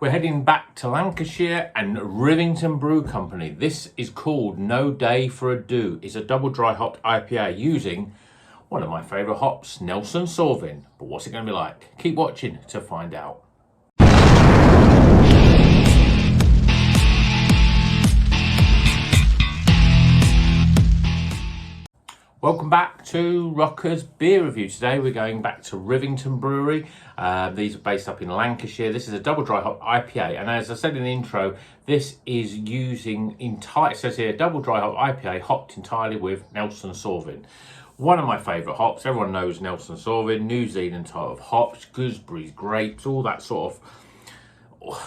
We're heading back to Lancashire and Rivington Brewing Company. This is called No Day for a Do. It's a double dry hopped IPA using one of my favourite hops, Nelson Sauvin. But what's it going to be like? Keep watching to find out. Welcome back to Rocker's Beer Review. Today we're going back to Rivington Brewery. These are based up in Lancashire. This is a double dry hop IPA, and as I said in the intro, this is using it says here double dry hop IPA hopped entirely with Nelson Sauvin. One of my favourite hops. Everyone knows Nelson Sauvin, New Zealand type of hops, gooseberries, grapes, all that sort of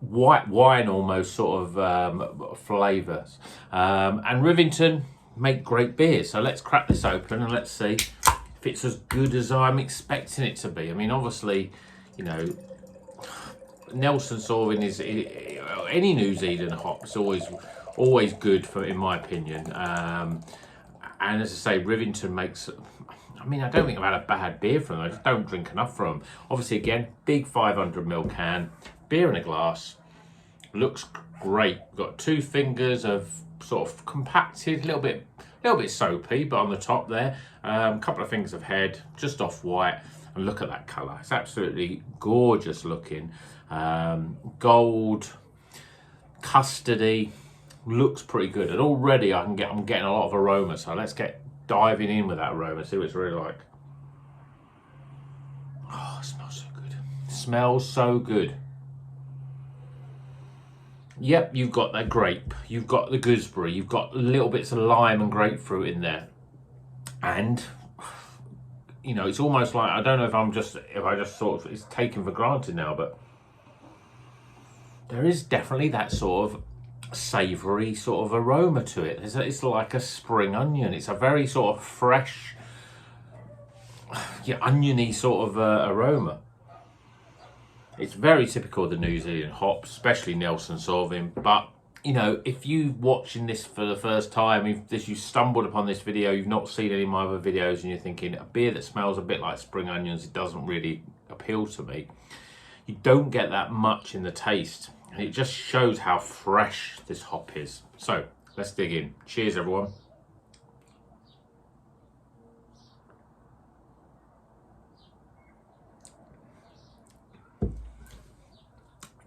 white wine almost sort of flavours. And Rivington make great beers, so let's crack this open and let's see if it's as good as I'm expecting it to be. I mean, obviously, you know, Nelson Sauvin is any New Zealand hop is always good in my opinion. And as I say, Rivington makes. I mean, I don't think I've had a bad beer from them. I just don't drink enough from them. Obviously, again, big 500ml can, beer in a glass, looks great. Got 2 fingers of sort of compacted, a little bit soapy, but on the top there, a couple of fingers of head, just off white, and look at that colour. It's absolutely gorgeous looking. Gold, custardy, looks pretty good, and already I'm getting a lot of aroma. So let's get diving in with that aroma, see what it's really like. Oh, it smells so good. It smells so good. Yep, you've got that grape, you've got the gooseberry, you've got little bits of lime and grapefruit in there. And, you know, it's almost like, I don't know if I just sort of, it's taken for granted now, but there is definitely that sort of savoury sort of aroma to it. It's like a spring onion. It's a very sort of fresh, oniony sort of aroma. It's very typical of the New Zealand hops, especially Nelson Sauvin. But, you know, if you're watching this for the first time, if you stumbled upon this video, you've not seen any of my other videos, and you're thinking, a beer that smells a bit like spring onions, it doesn't really appeal to me. You don't get that much in the taste. And it just shows how fresh this hop is. So, let's dig in. Cheers, everyone.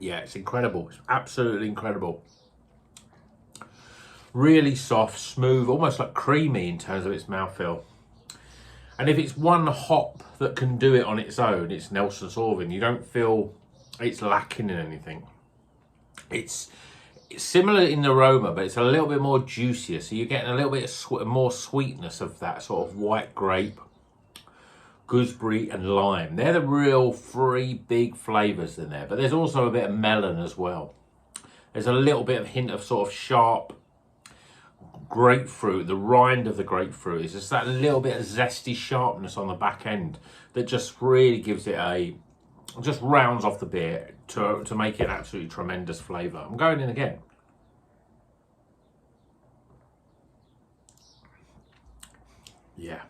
Yeah, it's incredible. It's absolutely incredible. Really soft, smooth, almost like creamy in terms of its mouthfeel. And if it's one hop that can do it on its own, it's Nelson Sauvin. You don't feel it's lacking in anything. It's similar in aroma, but it's a little bit more juicier. So you're getting a little bit of more sweetness of that sort of white grape, gooseberry and lime. They're the real 3 big flavours in there, but there's also a bit of melon as well. There's a little bit of hint of sort of sharp grapefruit. The rind of the grapefruit is just that little bit of zesty sharpness on the back end that just really gives it just rounds off the beer to make it an absolutely tremendous flavour. I'm going in again. Yeah.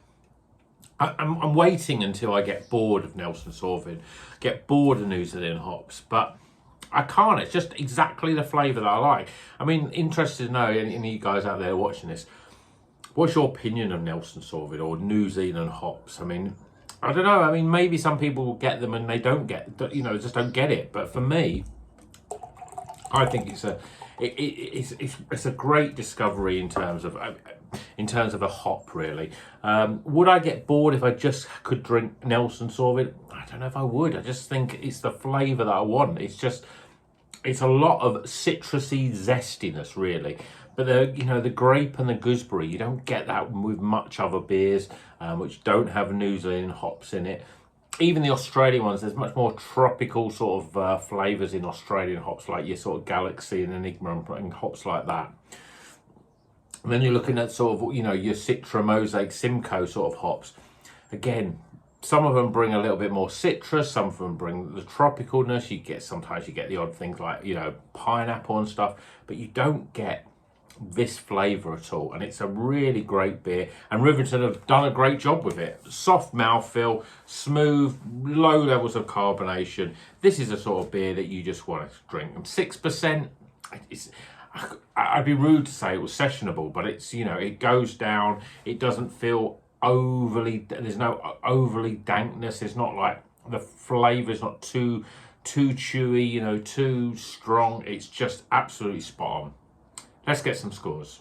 I'm waiting until I get bored of Nelson Sauvin, get bored of New Zealand hops, but I can't. It's just exactly the flavour that I like. I mean, interested to know, any of you guys out there watching this, what's your opinion of Nelson Sauvin or New Zealand hops? I mean, I don't know. I mean, maybe some people will get them and they don't get, you know, just don't get it. But for me, I think it's a great discovery in terms of a hop, really. Would I get bored if I just could drink Nelson Sauvin? I don't know if I would. I just think it's the flavour that I want. It's a lot of citrusy zestiness, really. But the grape and the gooseberry, you don't get that with much other beers, which don't have New Zealand hops in it. Even the Australian ones, there's much more tropical sort of flavours in Australian hops, like your sort of Galaxy and Enigma and hops like that. And then you're looking at sort of, you know, your Citra, Mosaic, Simcoe sort of hops. Again, some of them bring a little bit more citrus, some of them bring the tropicalness. Sometimes you get the odd things like, you know, pineapple and stuff, but you don't get this flavour at all, and it's a really great beer, and Rivington have done a great job with it. Soft mouthfeel, smooth, low levels of carbonation. This is a sort of beer that you just want to drink. 6%, I'd be rude to say it was sessionable, but it's, you know, it goes down, it doesn't feel overly, there's no overly dankness, it's not like the flavour's not too chewy, you know, too strong. It's just absolutely spot on. Let's get some scores.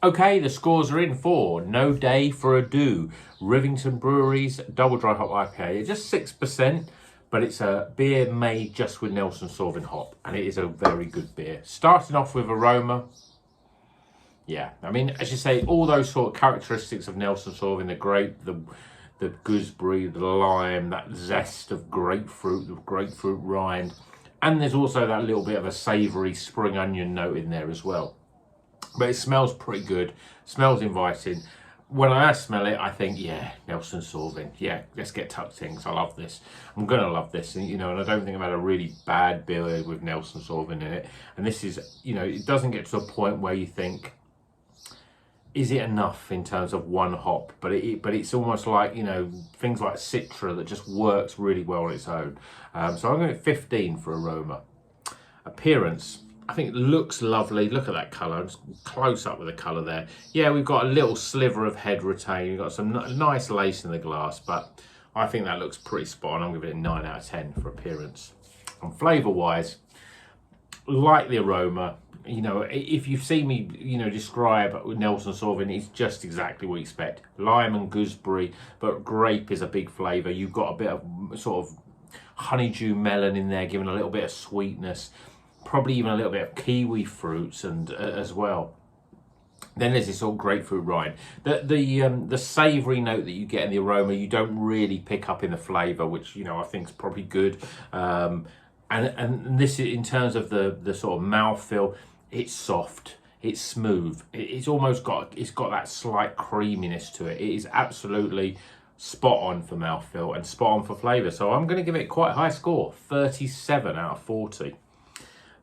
Okay, the scores are in for No Day for a Do, Rivington Brewery's double dry hop IPA. It's just 6%, but it's a beer made just with Nelson Sauvin hop, and it is a very good beer. Starting off with aroma, yeah, I mean, as you say, all those sort of characteristics of Nelson Sauvin, the grape, the gooseberry, the lime, that zest of grapefruit, the grapefruit rind, and there's also that little bit of a savoury spring onion note in there as well. But it smells pretty good, smells inviting. When I smell it, I think, yeah, Nelson Sauvin, yeah, let's get tucked in, because I love this. I'm going to love this, and, you know, and I don't think I've had a really bad beer with Nelson Sauvin in it. And this is, you know, it doesn't get to a point where you think, is it enough in terms of one hop? But it's almost like, you know, things like Citra that just works really well on its own. So I'm going to 15 for aroma. Appearance, I think it looks lovely. Look at that colour, just close up with the colour there. Yeah, we've got a little sliver of head retain. We've got some nice lace in the glass, but I think that looks pretty spot on. I'm giving it a 9 out of 10 for appearance. And flavour-wise, like the aroma, you know, if you've seen me, you know, describe Nelson Sauvin, it's just exactly what you expect. Lime and gooseberry, but grape is a big flavour. You've got a bit of sort of honeydew melon in there, giving a little bit of sweetness, probably even a little bit of kiwi fruits and as well. Then there's this sort of grapefruit rind. The savoury note that you get in the aroma, you don't really pick up in the flavour, which, you know, I think is probably good. And this, in terms of the sort of mouthfeel, it's soft, it's smooth, it's almost got that slight creaminess to it. It is absolutely spot on for mouthfeel and spot on for flavour. So I'm going to give it quite a high score, 37 out of 40.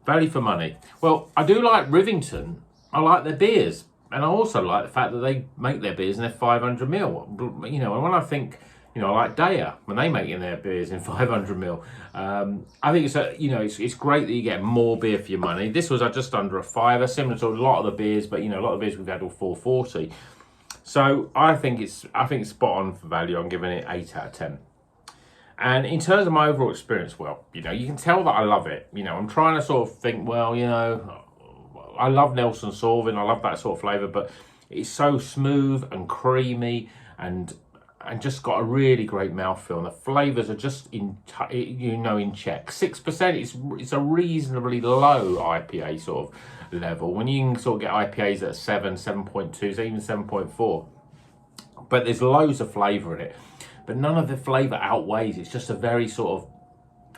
Value for money. Well, I do like Rivington. I like their beers, and I also like the fact that they make their beers in their 500ml. You know, and when I think, you know, I like Daya when they make in their beers in 500ml. I think it's great that you get more beer for your money. This was just under a £5, similar to a lot of the beers, but, you know, a lot of beers we've had all 4.40. So I think it's spot on for value. I'm giving it 8 out of 10. And in terms of my overall experience, well, you know, you can tell that I love it. You know, I'm trying to sort of think, well, you know, I love Nelson Sauvin, I love that sort of flavour, but it's so smooth and creamy and just got a really great mouthfeel, and the flavours are just in check. 6%, it's a reasonably low IPA sort of level. When you can sort of get IPAs at 7.2, even 7.4, but there's loads of flavour in it. But none of the flavour outweighs. It's just a very sort of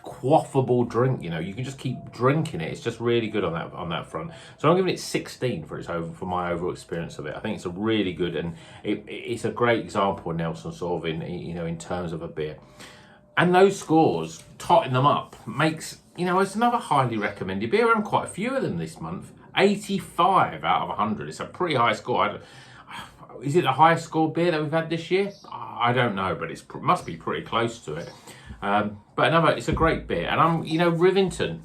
quaffable drink. You know, you can just keep drinking it. It's just really good on that front. So I'm giving it 16 for my overall experience of it. I think it's a really good, and it's a great example of Nelson Sauvin, you know, in terms of a beer. And those scores, totting them up, makes, you know, it's another highly recommended beer. And quite a few of them this month. 85 out of 100. It's a pretty high score. Is it the highest score beer that we've had this year? I don't know, but it must be pretty close to it. But it's a great beer. And you know, Rivington,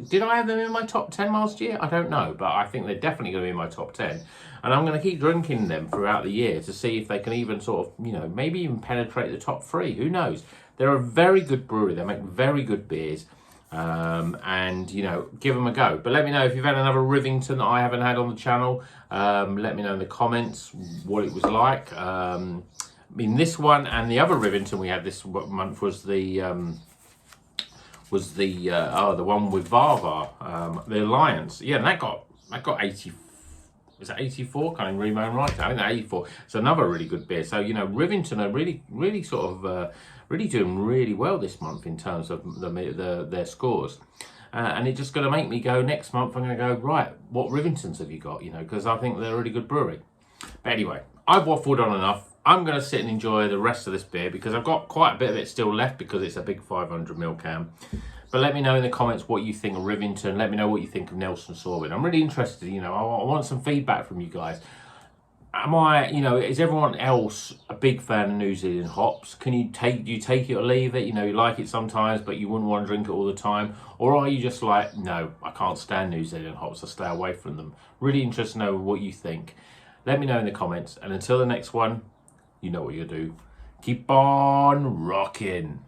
did I have them in my top 10 last year? I don't know, but I think they're definitely going to be in my top 10. And I'm going to keep drinking them throughout the year to see if they can even sort of, you know, maybe even penetrate the top 3. Who knows? They're a very good brewery. They make very good beers. And, you know, give them a go. But let me know if you've had another Rivington that I haven't had on the channel. Let me know in the comments what it was like. I mean, this one and the other Rivington we had this month was the one with Vava, the Alliance. Yeah, and that got 80. Is that 84? Can't even read my own writing. I think that's 84. It's another really good beer. So, you know, Rivington are really sort of really doing really well this month in terms of their scores. And it's just going to make me go next month. I'm going to go, right, what Rivingtons have you got? You know, because I think they're a really good brewery. But anyway, I've waffled on enough. I'm going to sit and enjoy the rest of this beer because I've got quite a bit of it still left because it's a big 500ml can. But let me know in the comments what you think of Rivington. Let me know what you think of Nelson Sauvin. I'm really interested, you know, I want some feedback from you guys. Is everyone else a big fan of New Zealand hops? Do you take it or leave it? You know, you like it sometimes, but you wouldn't want to drink it all the time. Or are you just like, no, I can't stand New Zealand hops, I stay away from them. Really interested to know what you think. Let me know in the comments. And until the next one, you know what you do. Keep on rocking.